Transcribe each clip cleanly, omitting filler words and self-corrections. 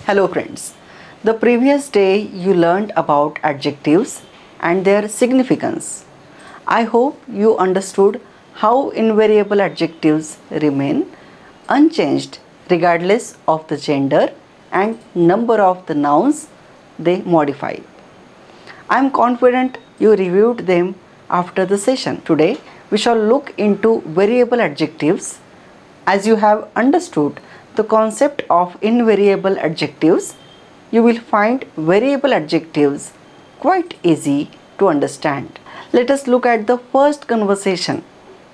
Hello friends. The previous day you learned about adjectives and their significance. I hope you understood how invariable adjectives remain unchanged regardless of the gender and number of the nouns they modify. I am confident you reviewed them after the session. Today we shall look into variable adjectives. As you have understood the concept of invariable adjectives, you will find variable adjectives quite easy to understand. Let us look at the first conversation.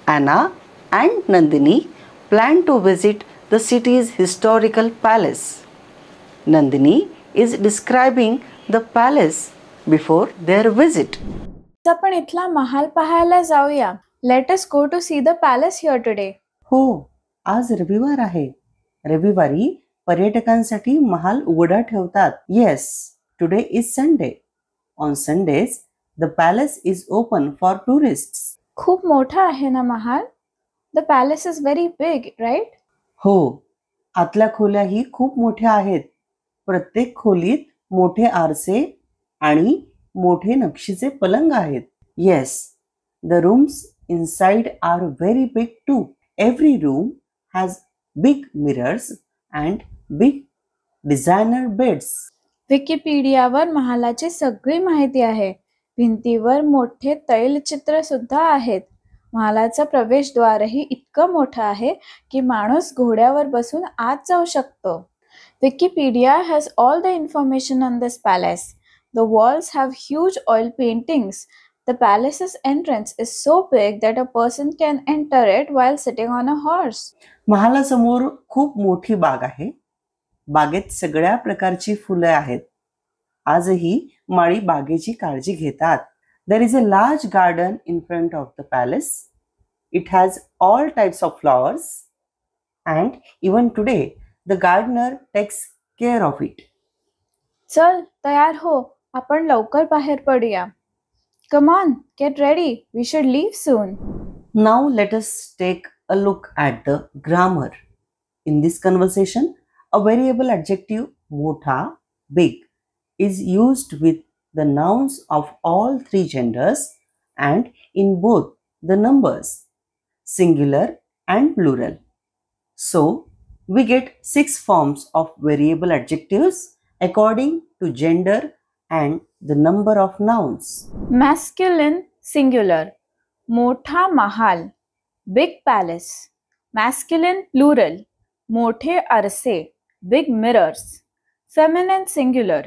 Anna and Nandini plan to visit the city's historical palace. Nandini is describing the palace before their visit. आपण इथला महाल पाहायला जाऊया. Let us go to see the palace here today. हो, आज रविवार आहे. रविवारी पर्यटकांसाठी महाल उघडा ठेवतात. Yes, today is Sunday. On Sundays, the palace is open for tourists. खूप मोठा आहे ना महाल? The palace is very big, right? हो, आतल्या खोल्याही खूप मोठ्या आहेत. प्रत्येक खोलीत मोठे आरसे आणि मोठे नक्षीचे पलंग आहेत. Yes, the rooms inside are very big too. Every room has big mirrors and big designer beds. विकिपीडियावर महालाची सगळी माहिती आहे. भिंतीवर मोठे तैलचित्र सुद्धा आहेत. महालाचं प्रवेशद्वारही इतकं मोठं आहे की माणूस घोड्यावर बसून आत जाऊ शकतो. Wikipedia has all the information on this palace. The walls have huge oil paintings. The palace's entrance is so big that a person can enter it while sitting on a horse. महालासमोर खूप मोठी बाग आहे. बागेत सगळ्या प्रकारची फुले आहेत. आजही माळी बागेची काळजी घेतात. There is a large garden in front of the palace. It has all types of flowers and even today the gardener takes care of it. चल तयार हो, आपण लवकर बाहेर पडूया. Come on, get ready. We should leave soon. Now let us take a look at the grammar. In this conversation, a variable adjective motha, big, is used with the nouns of all three genders and in both the numbers, singular and plural. So, we get 6 forms of variable adjectives according to gender and the number of nouns. Masculine singular, मोठा महाल, big palace. Masculine plural, मोठे आरसे, big mirrors. Feminine singular,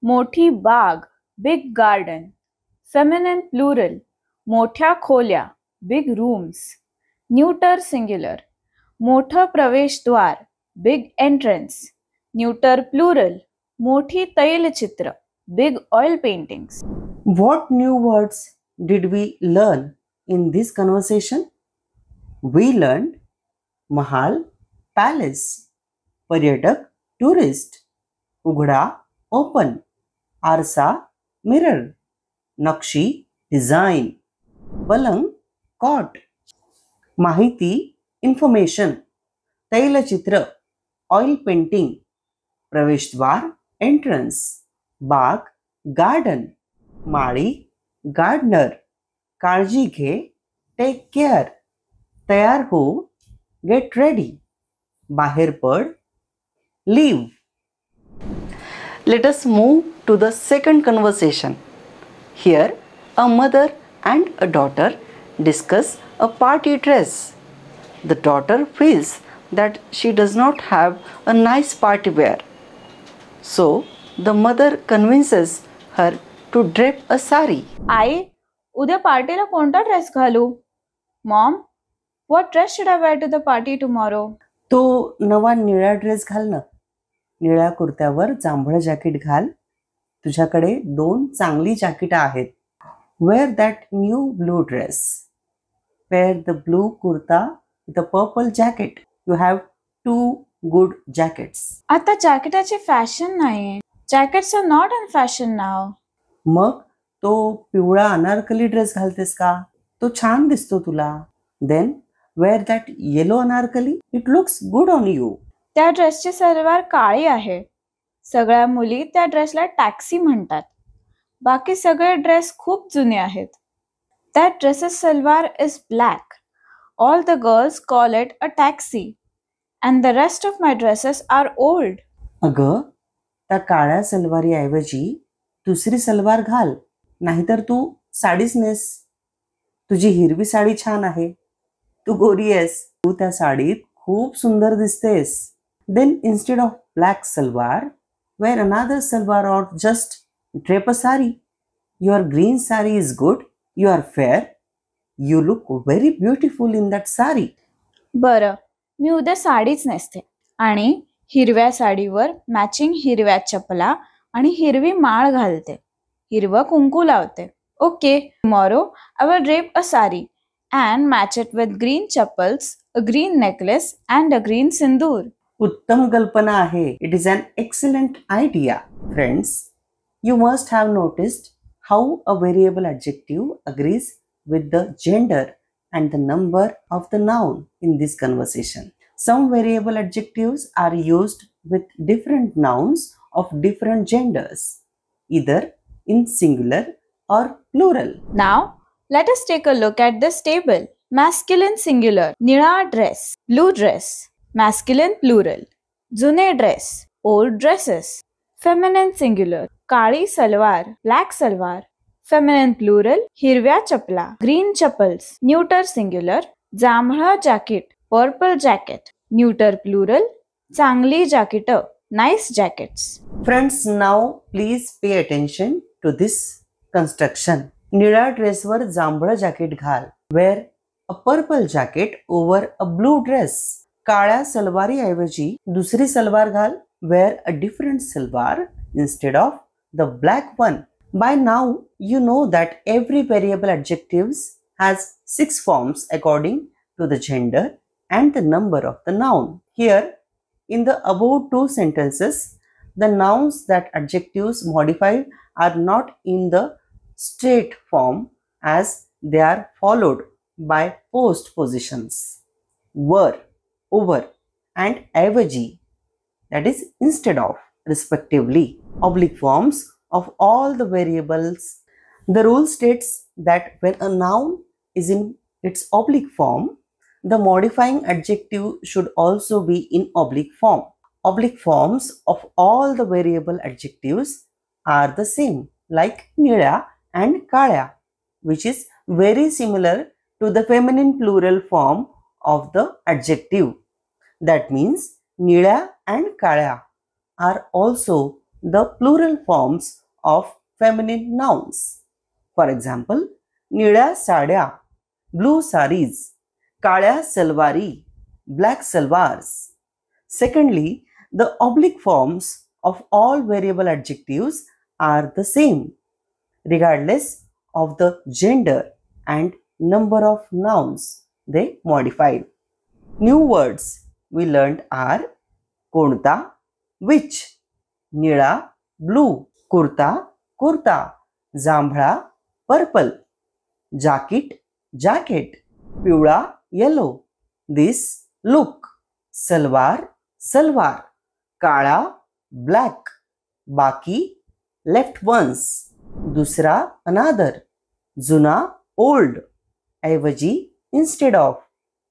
मोठी बाग, big garden. Feminine plural, मोठ्या खोल्या, big rooms. Neuter singular, मोठं प्रवेशद्वार, big entrance. Neuter plural, मोठी तैलचित्र, big oil paintings. What new words did we learn in this conversation? We learned mahal, palace, पर्यटक, tourist, उघडा, open, आरसा, mirror, नक्षी, design, पलंग, cot, माहिती, information, तैलचित्र, oil painting, प्रवेशद्वार, entrance, बाग, गार्डन, माळी, गार्डनर, काळजी घे, टेक केअर, तयार हो, गेट रेडी, बाहेर पड, leave. Let us move to the second conversation. Here, a mother and a daughter discuss a party dress. The daughter feels that she does not have a nice party wear. So, the mother convinces her to drape a sari. आई, उद्या पार्टीला कोणता dress घालू? Mom, what dress should I wear to the party tomorrow? तो नवा निळा dress घाल ना. निळ्या कुर्त्यावर जांभळं जॅकेट घाल. तुझ्याकडे 2 चांगली जॅकेट आहेत. Wear that new blue dress. Wear the blue kurta with a purple jacket. You have 2 good jackets. आता जॅकेटाची फॅशन नाही. Jackets are not in fashion now. मग तो पिवळा अनारकली ड्रेस घालतेस का? तो छान दिसतो तुला. Then wear that yellow anarkali. It looks good on you. त्या ड्रेसची सलवार काळी आहे. सगळ्या मुली त्या ड्रेसला टॅक्सी म्हणतात. बाकी सगळे ड्रेस खूप जुने आहेत. That dress's salwar is black. All the girls call it a taxi. And the rest of my dresses are old. अगं, त्या काळ्या सलवारीऐवजी दुसरी सलवार घाल, नाहीतर तू साडीच नेस. तुझी हिरवी साडी छान आहे, तू गोरी आहेस, तू त्या साडीत खूप सुंदर दिसतेस. Then instead of black salwar, wear another salwar or just drape a sari. Your green sari is good. You are fair. You look very beautiful in that sari. बरं, मी उद्या साडीच नेसते आणि हिरव्या साडीवर मॅचिंग हिरव्या चपला आणि हिरवी माळ घालते, हिरवं कुंकू लावते. Okay, tomorrow I will drape a sari and match it with green chappals, a green necklace and a green sindoor. उत्तम कल्पना आहे. It is an excellent idea. Friends, you must have noticed how a variable adjective agrees with the gender and the number of the noun in this conversation. Some variable adjectives are used with different nouns of different genders, either in singular or plural. Now, let us take a look at this table. Masculine singular, nila dress, blue dress. Masculine plural, june dress, old dresses. Feminine singular, kali salwar, black salwar. Feminine plural, हिरव्या चपला, green chappals. Neuter singular, जांभळा jacket, purple jacket. Neuter plural, चांगली जाकीट, nice jackets. Friends, now please pay attention to this construction. निळ्या ड्रेसवर जांभळं jacket घाल. Wear a purple jacket over a blue dress. काळ्या सलवारी ऐवजी दुसरी सलवार घाल. Wear a different salwar instead of the black one. By now, you know that every variable adjectives has 6 forms according to the gender and the number of the noun. Here, in the above 2 sentences, the nouns that adjectives modify are not in the straight form as they are followed by postpositions. Were, over, and ऐवजी, that is instead of, respectively, oblique forms of all the variables. The rule states that when a noun is in its oblique form, the modifying adjective should also be in oblique form. Oblique forms of all the variable adjectives are the same, like nila and kalya, which is very similar to the feminine plural form of the adjective. That means nila and kalya are also the plural forms of feminine nouns. For example, निळ्या साड्या, blue saris, काळ्या सलवारी, black salwars. Secondly, the oblique forms of all variable adjectives are the same, regardless of the gender and number of nouns they modified. New words we learned are कोणता, which, निळा, blue, kurta, kurta, जांभळा, purple, जाकीट, jacket, पिवळा, yellow, दिस, look, salwar, salwar, काळा, black, बाकी, left once, दुसरा, अनादर, जुना, old, ऐवजी, इन्स्टेड ऑफ,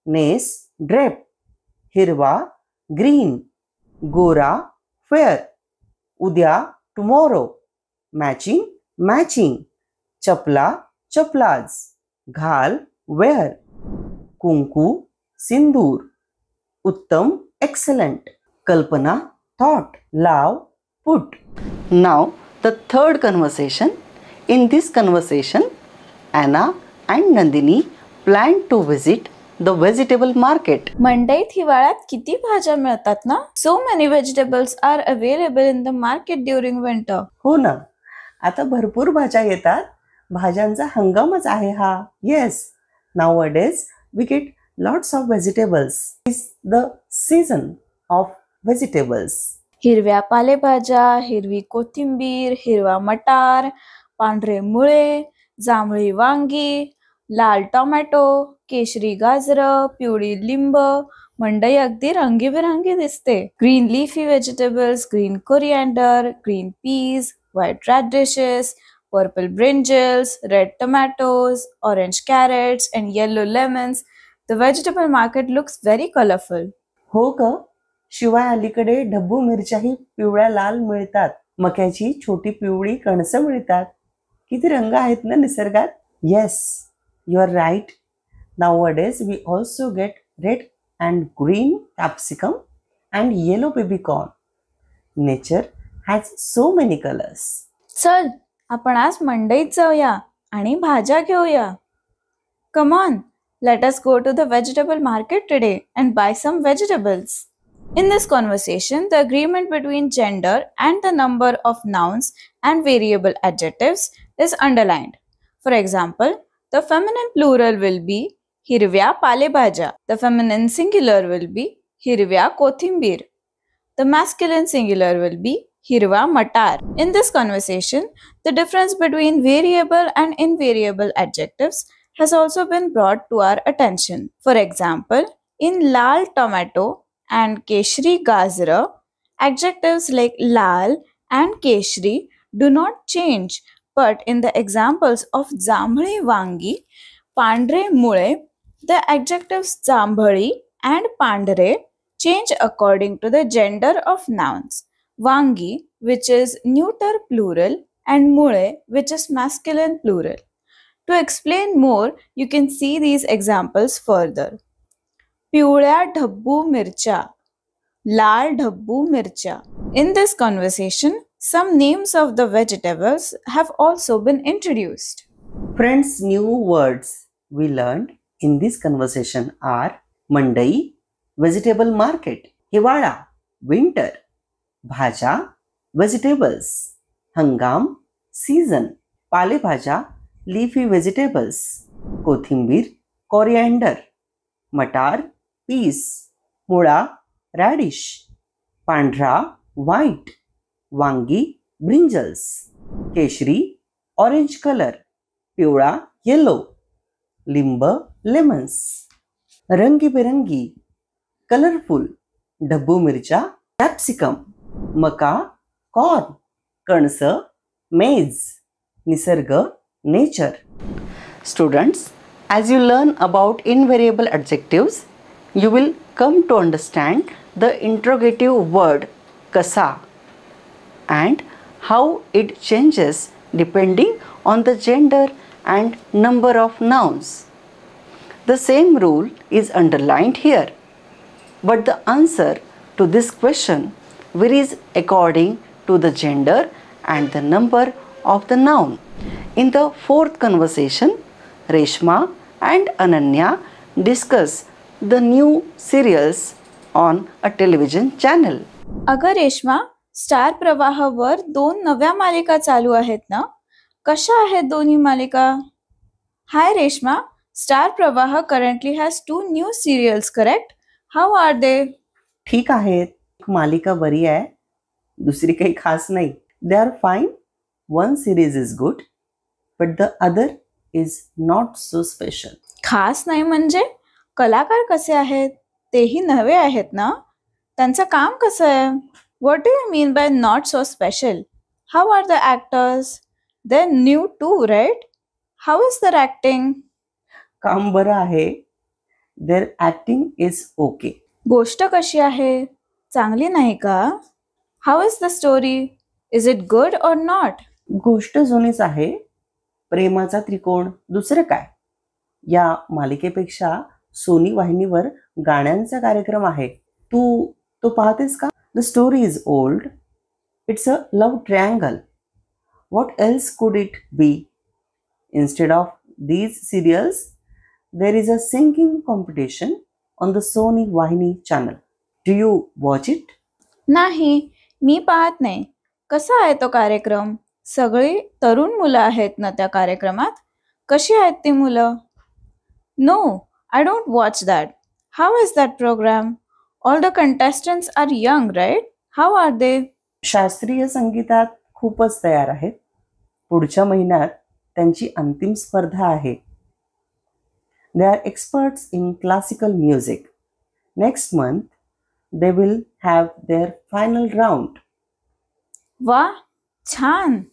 नेस, ड्रेप, हिरवा, ग्रीन, गोरा, फेअर, उद्या, टुमॉरो, मॅचिंग, मॅचिंग, चपला, चपलाज, घाल, वेअर, कुंकू, सिंदूर, उत्तम, excellent, कल्पना, thought, लाव, put. Now the third conversation. In this conversation, Anna and Nandini planned to visit the vegetable market. मंडईत हिवाळ्यात किती भाज्या मिळतात ना? So many vegetables are available in the market during winter. हो ना, आता भरपूर भाज्या येतात. भाज्यांचा हंगामच आहे हा. Yes, nowadays we get lots of vegetables. It's the season of vegetables. हिरव्या पालेभाज्या, हिरवी कोथिंबीर, हिरवा मटार, पांढरे मुळे, जांभळी वांगी, लाल टोमॅटो, केशरी गाजर, पिवळी लिंब, मंडई अगदी रंगीबेरंगी दिसते. Green leafy vegetables, green coriander, green peas, white radishes, purple brinjals, red tomatoes, orange carrots, and yellow lemons. The vegetable market looks very colorful. हो ग. शिवाय अलीकडे ढब्बू मिरच्याही पिवळ्या लाल मिळतात. मक्याची छोटी पिवळी कणसं मिळतात. किती रंग आहेत ना निसर्गात. Yes, you are right. Nowadays we also get red and green capsicum and yellow baby corn. Nature has so many colors. चल, आपण आज मंडईत जाऊया आणि भाज्या घेऊया. Come on, let us go to the vegetable market today and buy some vegetables. In this conversation, the agreement between gender and the number of nouns and variable adjectives is underlined. For example, the feminine plural will be हिरव्या पालेभाज्या. The feminine singular will be हिरव्या कोथिंबीर. The masculine singular will be हिरवा मटार. In this conversation, the difference between variable and invariable adjectives has also been brought to our attention. For example, in लाल tomato and keshri gazra, adjectives like lal and keshri do not change, but in the examples of जांभळी वांगी, पांढरे मुळे, the adjectives जांभळी and पांढरे change according to the gender of nouns. Vangi, which is neuter plural, and mule, which is masculine plural. To explain more, you can see these examples further. पिवळ्या ढब्बू मिरच्या, लाल ढब्बू मिरच्या. In this conversation, some names of the vegetables have also been introduced. Friends, new words we learned in this conversation are Mandai, vegetable market, हिवाळा, winter, भाज्या, vegetables, हंगाम, season, पालेभाज्या, leafy vegetables, कोथिंबीर, coriander, मटार, peas, मुळा, radish, पांढरा, white, वांगी, brinjals, केशरी, orange color, पिवळा, yellow, लिंब, lemons, रंगीबेरंगी, कलरफुल, ढब्बू मिरच्या, कॅप्सिकम, मका, कॉर्न, कणस, मेज, निसर्ग, nature. Students, as you learn about invariable adjectives, you will come to understand the interrogative word kasa and how it changes depending on the gender and number of nouns. The same rule is underlined here, but the answer to this question varies according to the gender and the number of the noun. In the fourth conversation, Reshma and Ananya discuss the new serials on a television channel. अगं Reshma, star प्रवाहावर 2 नव्या मालिका चालू आहेत ना? कशा आहेत दोन्ही मालिका? हाय रेश्मा, स्टार प्रवाह currently has 2 new serials, correct? How are they? ठीक आहेत. मालिका बरी आहे, दुसरी काही खास नाही. They are fine. One series is good, but the other is not so special. खास नाही म्हणजे? कलाकार कसे आहेत? तेही नवे आहेत ना? त्यांचं काम कसं आहे? What do you mean by not so special? How are the actors? They're new too, right? How is their acting? काम बरं आहे. Their acting is okay. गोष्ट कशी आहे? चांगली नाही का? How is the story? Is it good or not? गोष्ट जुनीच आहे. प्रेमाचा त्रिकोण, दुसरं काय? या मालिकेपेक्षा सोनी वाहिनीवर गाण्यांचा कार्यक्रम आहे. तू तो पाहतेस का? The story is old. It's a love triangle. What else could it be? Instead of these serials, there is a singing competition on the Sony Wahini channel. Do you watch it? नाही, मी पाहत नाही. कसा आहे तो कार्यक्रम? सगळी तरुण मुलं आहेत ना त्या कार्यक्रमात? कशी आहेत ती मुलं? No, I don't watch that. How is that program? All the contestants are young, right? How are they? शास्त्रीय संगीतात खूपच तयार आहेत. पुढच्या महिन्यात त्यांची अंतिम स्पर्धा आहे. They are experts in classical music. Next month, they will have their final round. वा, छान.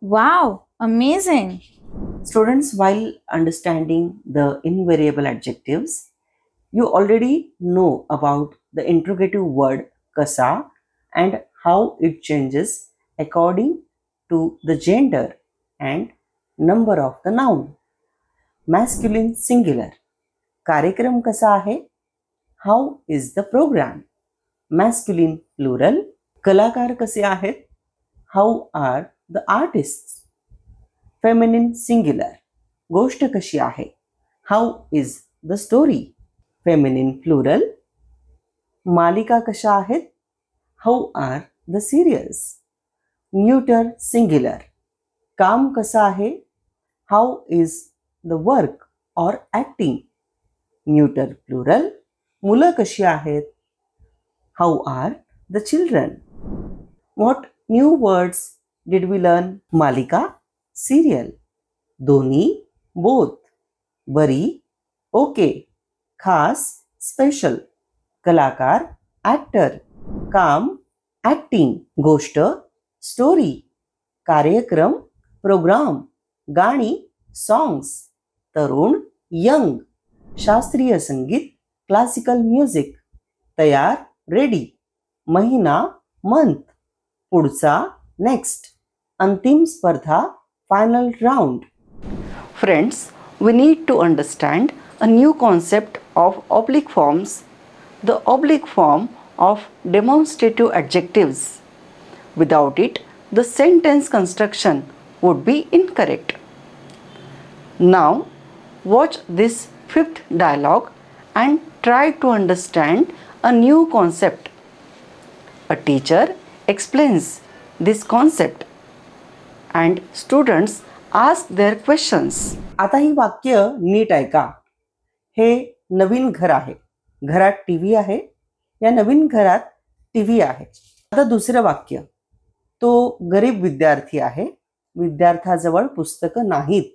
Wow, amazing. Students, while understanding the invariable adjectives, you already know about the interrogative word kasa and how it changes according to the gender and number of the noun. Masculine singular. कार्यक्रम कसा आहे? How is the program? Masculine plural. कलाकार कसे आहेत? How are the artists? Feminine singular. गोष्ट कशी आहे? How is the story? Feminine plural. मालिका कशा आहेत? How are the serials? Neuter singular. काम कसा आहे? How is the work or acting? Neuter plural. मुलं कशी आहेत? How are the children? What new words did we learn? मालिका, serial. दोन्ही, both. बरी, okay. खास, special. कलाकार, actor. काम, acting. गोष्ट, story. कार्यक्रम, program. गाणी, songs. तरुण, young. शास्त्रीय संगीत, classical music. तयार, ready. महिना, month. पुढचा, next. अंतिम स्पर्धा, final round. Friends, we need to understand a new concept of oblique forms, the oblique form of demonstrative adjectives. Without it, the sentence construction would be incorrect. Now, watch this fifth dialogue and try to understand a new concept. A teacher explains this concept and students ask their questions. आता ही वाक्य नीट ऐका. हे नवीन घर आहे. घरात TV आहे. या नवीन घरात टीव्ही आहे. आता दुसरं वाक्य. तो गरीब विद्यार्थी आहे. विद्यार्थ्याजवळ पुस्तकं नाहीत.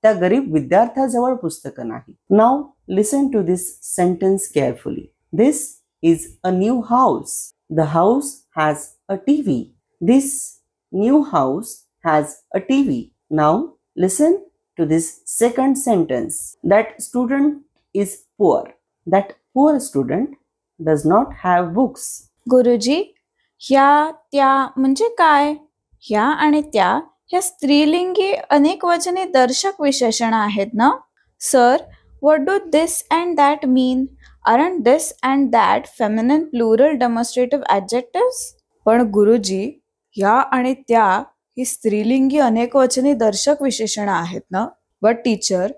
त्या गरीब विद्यार्थ्याजवळ पुस्तकं नाहीत. Now listen to this sentence carefully. This is a new house. The house has a TV. This new house has a TV. Now listen to this second sentence. That student is poor. That poor student does not have books. गुरुजी, ह्या त्या म्हणजे काय? ह्या आणि त्या ह्या स्त्रीलिंगी अनेकवचनी दर्शक विशेषण आहेत ना? Sir, what do this and that mean? Aren't this and that feminine plural demonstrative adjectives? पण गुरुजी, ह्या आणि त्या ही स्त्रीलिंगी अनेकवचनी दर्शक विशेषण आहेत ना? But teacher,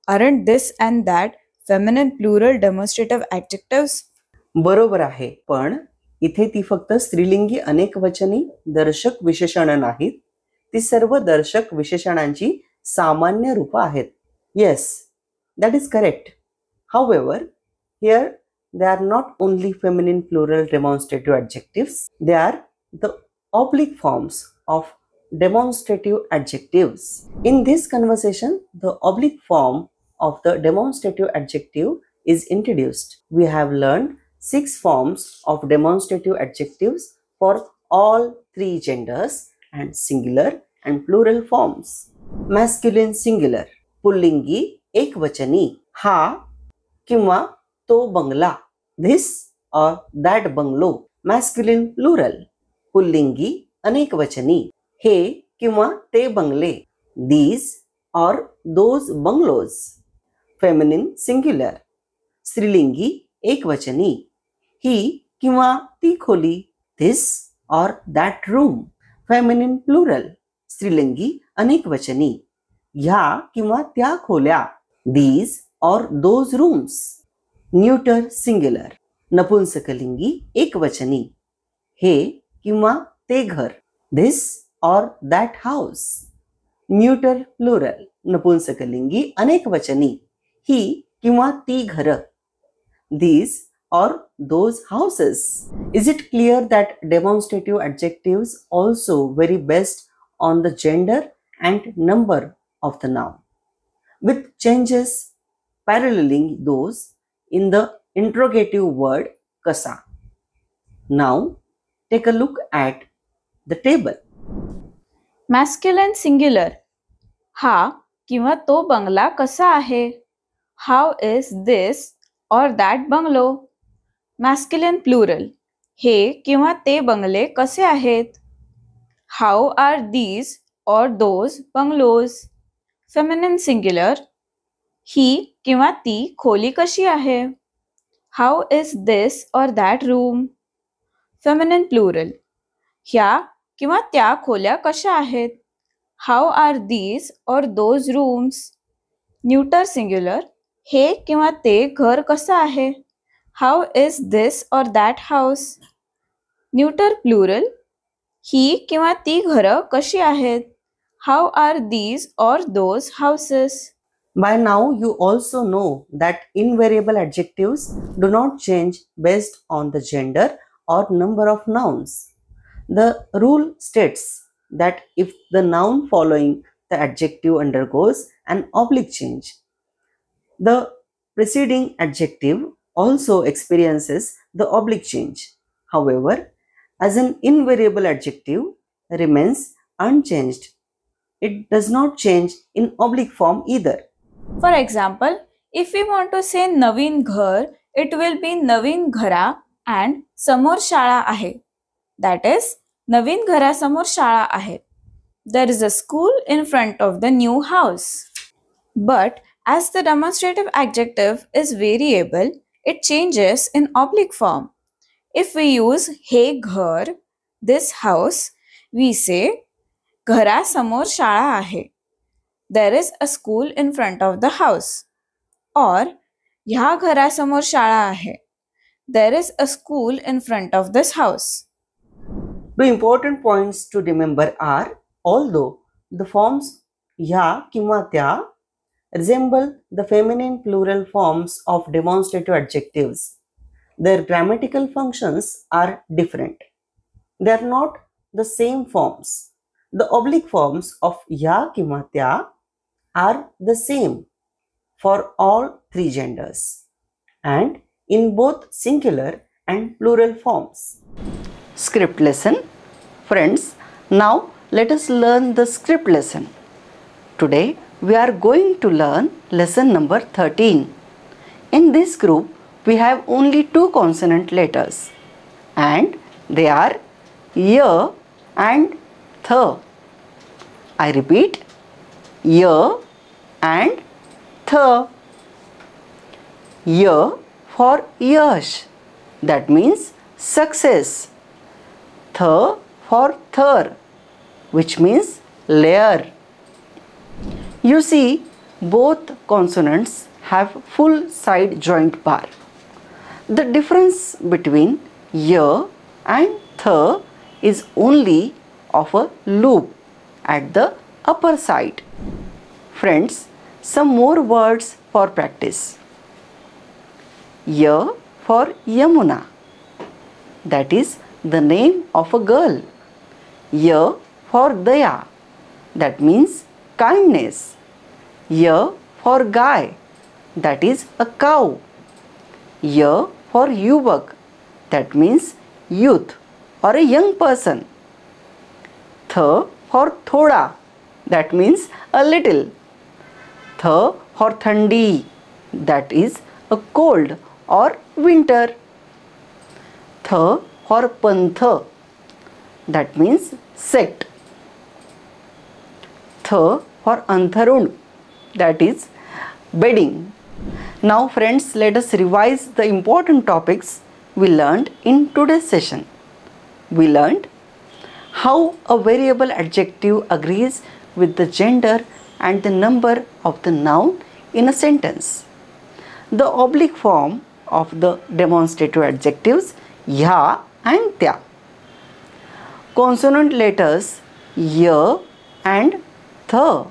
aren't this and that feminine plural demonstrative adjectives? बरोबर आहे, पण इथे ती फक्त स्त्रीलिंगी अनेकवचनी दर्शक विशेषण नाहीत. ती सर्व दर्शक विशेषणांची सामान्य रूप आहेत. Yes, that is correct. However, here they are not only feminine plural demonstrative adjectives, they are the oblique forms of demonstrative adjectives. In this conversation, the oblique form of the demonstrative adjective is introduced. We have learned 6 forms of demonstrative adjectives for all 3 genders and singular and plural forms. Masculine singular, पुल्लिंगी एकवचनी, हा किंवा तो बंगला, this or that bungalow. Masculine plural, पुल्लिंगी अनेकवचनी, हे किंवा ते बंगले, these or those bungalows. Feminine singular, स्त्रीलिंगी एकवचनी, ही किंवा ती खोली, this or that room. Feminine plural, स्त्रीलिंगी अनेकवचनी, ह्या किंवा त्या खोल्या, these or those rooms. Neuter singular, नपुंसकलिंगी एकवचनी, हे किंवा ते घर, this or that house. Neuter plural, नपुंसकलिंगी अनेकवचनी, ही किंवा ती घर, these or those houses. Is it clear that demonstrative adjectives also vary based on the gender and number of the noun, with changes paralleling those in the interrogative word कसा. Now take a look at the table. Masculine singular. हा किंवा तो बंगला कसा आहे? How is this or that bungalow. मॅस्क्युलिन plural. हे किंवा ते बंगले कसे आहेत? How are these or those bungalows. Feminine singular. ही किंवा ती खोली कशी आहे? How is this or that room. Feminine plural. ह्या किंवा त्या खोल्या कशा आहेत? How are these or those rooms. Neuter singular. हे किंवा ते घर कसं आहे? How is this or that house. Neuter plural. ही किंवा ती घरं कशी आहेत? How are these or those houses. By now you also know that invariable adjectives do not change based on the gender or number of nouns. The rule states that if the noun following the adjective undergoes an oblique change, the preceding adjective also experiences the oblique change. However, as an invariable adjective remains unchanged, it does not change in oblique form either. For example, if we want to say नवीन घर, it will be नवीन घरा and समोर शाळा आहे. That is, नवीन घरासमोर शाळा आहे. There is a school in front of the new house. But as the demonstrative adjective is variable, it changes in oblique form. If we use हे घर, this house, we say घरासमोर शाळा आहे. There is a school in front of the house. Or ह्या घरासमोर शाळा आहे. There is a school in front of this house. The important points to remember are, although the forms ह्या किंवा त्या resemble the feminine plural forms of demonstrative adjectives, their grammatical functions are different. They are not the same forms. The oblique forms of ह्या किंवा त्या are the same for all three genders and in both singular and plural forms. Script lesson. Friends, now let us learn the script lesson. Today we are going to learn lesson number 13. In this group we have only two consonant letters and they are y and th. I repeat, y and th. Y for yash, that means success. Th for thir, which means layer. You see, both consonants have full side joint bar. The difference between y and th is only of a loop at the upper side. Friends, some more words for practice. Y for Yamuna, that is the name of a girl. Y for Daya, that means kindness. Y for Gai, that is a cow. Y for Yuvak, that means youth or a young person. Th for Thoda, that means a little. Th for Thandi, that is a cold or winter. Th for Panth, that means sect. Th for Antharun, that is bedding. Now friends, let us revise the important topics we learned in today's session. We learned how a variable adjective agrees with the gender and the number of the noun in a sentence. The oblique form of the demonstrative adjectives ya and tya. Consonant letters y and th.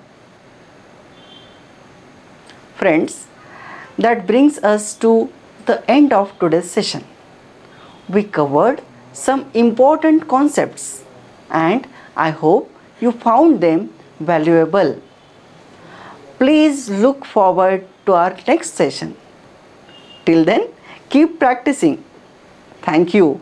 Friends, that brings us to the end of today's session. We covered some important concepts and I hope you found them valuable. Please look forward to our next session. Till then, Keep practicing. Thank you.